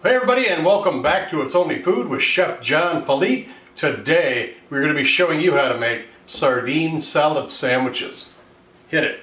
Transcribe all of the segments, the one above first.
Hey everybody, and welcome back to It's Only Food with Chef John Politte. Today we're going to be showing you how to make sardine salad sandwiches. Hit it.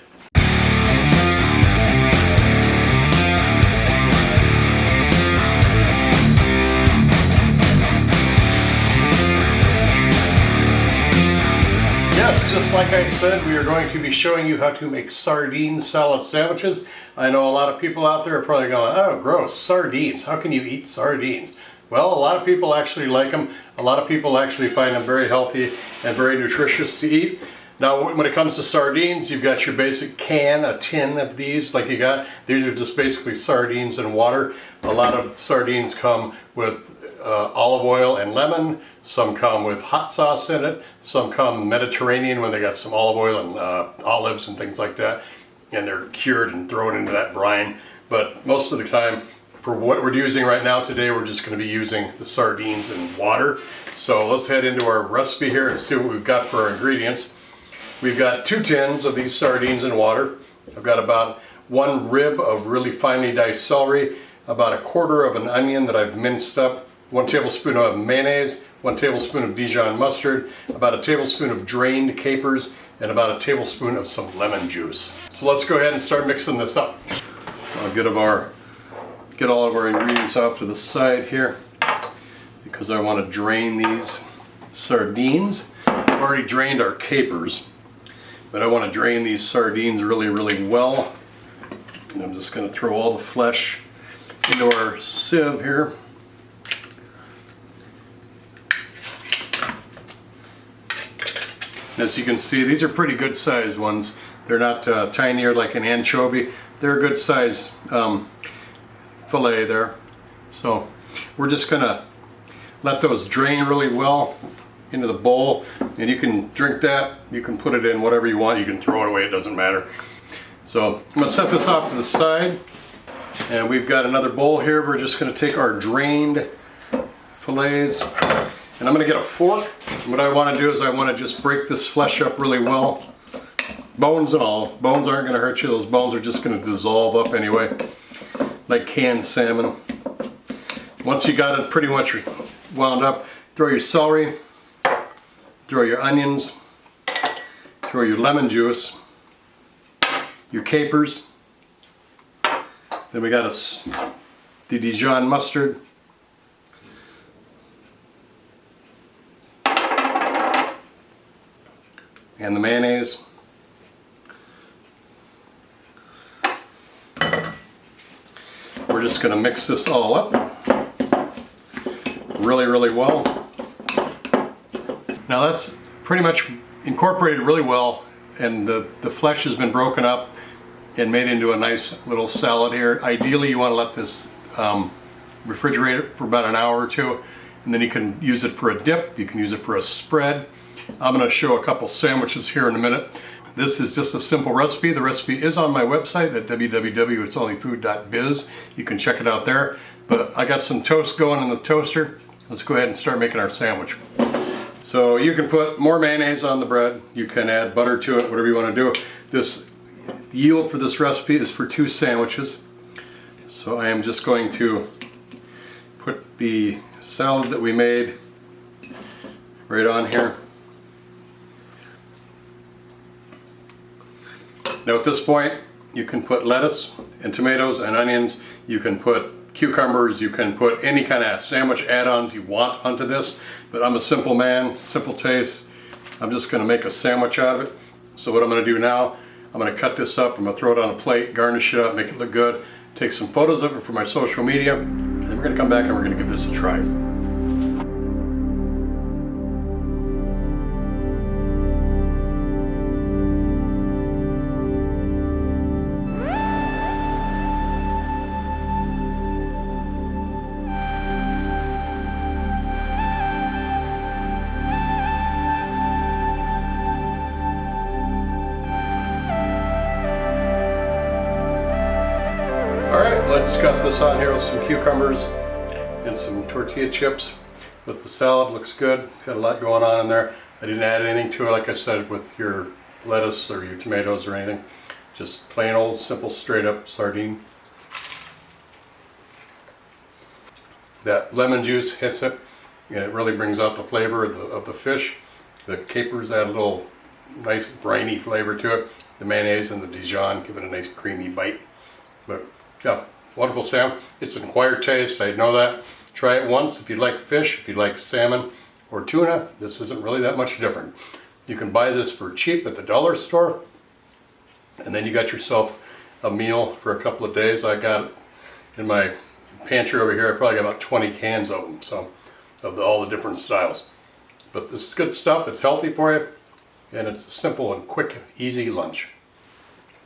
Yes, just like I said, we are going to be showing you how to make sardine salad sandwiches. I know a lot of people out there are probably going, oh gross, sardines, how can you eat sardines? Well, a lot of people actually like them. A lot of people actually find them very healthy and very nutritious to eat. Now when it comes to sardines, you've got your basic can, a tin of these like you got. These are just basically sardines and water. A lot of sardines come with olive oil and lemon. Some come with hot sauce in it. Some come Mediterranean when they got some olive oil and olives and things like that. And they're cured and thrown into that brine. But most of the time, for what we're using right now today, we're just going to be using the sardines and water. So let's head into our recipe here and see what we've got for our ingredients. We've got 2 tins of these sardines and water. I've got about 1 rib of really finely diced celery, about 1/4 of an onion that I've minced up, 1 tablespoon of mayonnaise, 1 tablespoon of Dijon mustard, about 1 tablespoon of drained capers, and about 1 tablespoon of some lemon juice. So let's go ahead and start mixing this up. I'll get all of our ingredients off to the side here because I want to drain these sardines. I've already drained our capers, but I want to drain these sardines really, really well. And I'm just going to throw all the flesh into our sieve here. As you can see, these are pretty good sized ones. They're not tinier like an anchovy. They're a good size fillet there. So we're just gonna let those drain really well into the bowl, and you can drink that. You can put it in whatever you want. You can throw it away, it doesn't matter. So I'm gonna set this off to the side, and we've got another bowl here. We're just gonna take our drained fillets, and I'm gonna get a fork. What I want to do is I want to just break this flesh up really well. Bones and all. Bones aren't going to hurt you. Those bones are just going to dissolve up anyway, like canned salmon. Once you got it pretty much wound up, throw your celery, throw your onions, throw your lemon juice, your capers. Then we got the Dijon mustard, and the mayonnaise. We're just going to mix this all up really, really well. Now that's pretty much incorporated really well, and the flesh has been broken up and made into a nice little salad here. Ideally you want to let this refrigerate it for about an hour or 2, and then you can use it for a dip, you can use it for a spread. I'm going to show a couple sandwiches here in a minute. This is just a simple recipe. The recipe is on my website at www.itsonlyfood.biz. You can check it out there. But I got some toast going in the toaster. Let's go ahead and start making our sandwich. So you can put more mayonnaise on the bread. You can add butter to it, whatever you want to do. This yield for this recipe is for 2 sandwiches. So I am just going to put the salad that we made right on here. Now at this point, you can put lettuce and tomatoes and onions. You can put cucumbers. You can put any kind of sandwich add-ons you want onto this. But I'm a simple man, simple taste. I'm just going to make a sandwich out of it. So what I'm going to do now, I'm going to cut this up. I'm going to throw it on a plate, garnish it up, make it look good. Take some photos of it for my social media. And then we're going to come back and we're going to give this a try. Let's cut this on here with some cucumbers and some tortilla chips with the salad. Looks good. Got a lot going on in there. I didn't add anything to it, like I said, with your lettuce or your tomatoes or anything. Just plain old simple straight up sardine. That lemon juice hits it, and it really brings out the flavor of the fish. The capers add a little nice briny flavor to it. The mayonnaise and the Dijon give it a nice creamy bite. But yeah, wonderful salmon. It's an acquired taste, I know that. Try it once if you like fish, if you like salmon or tuna. This isn't really that much different. You can buy this for cheap at the dollar store, and then you got yourself a meal for a couple of days. I got it in my pantry over here. I probably got about 20 cans of them, so of all the different styles. But this is good stuff. It's healthy for you, and it's a simple and quick, easy lunch.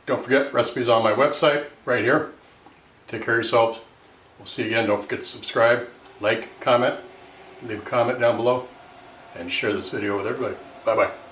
Don't forget, recipes on my website right here. Take care of yourselves. We'll see you again. Don't forget to subscribe, like, comment, leave a comment down below, and share this video with everybody. Bye-bye.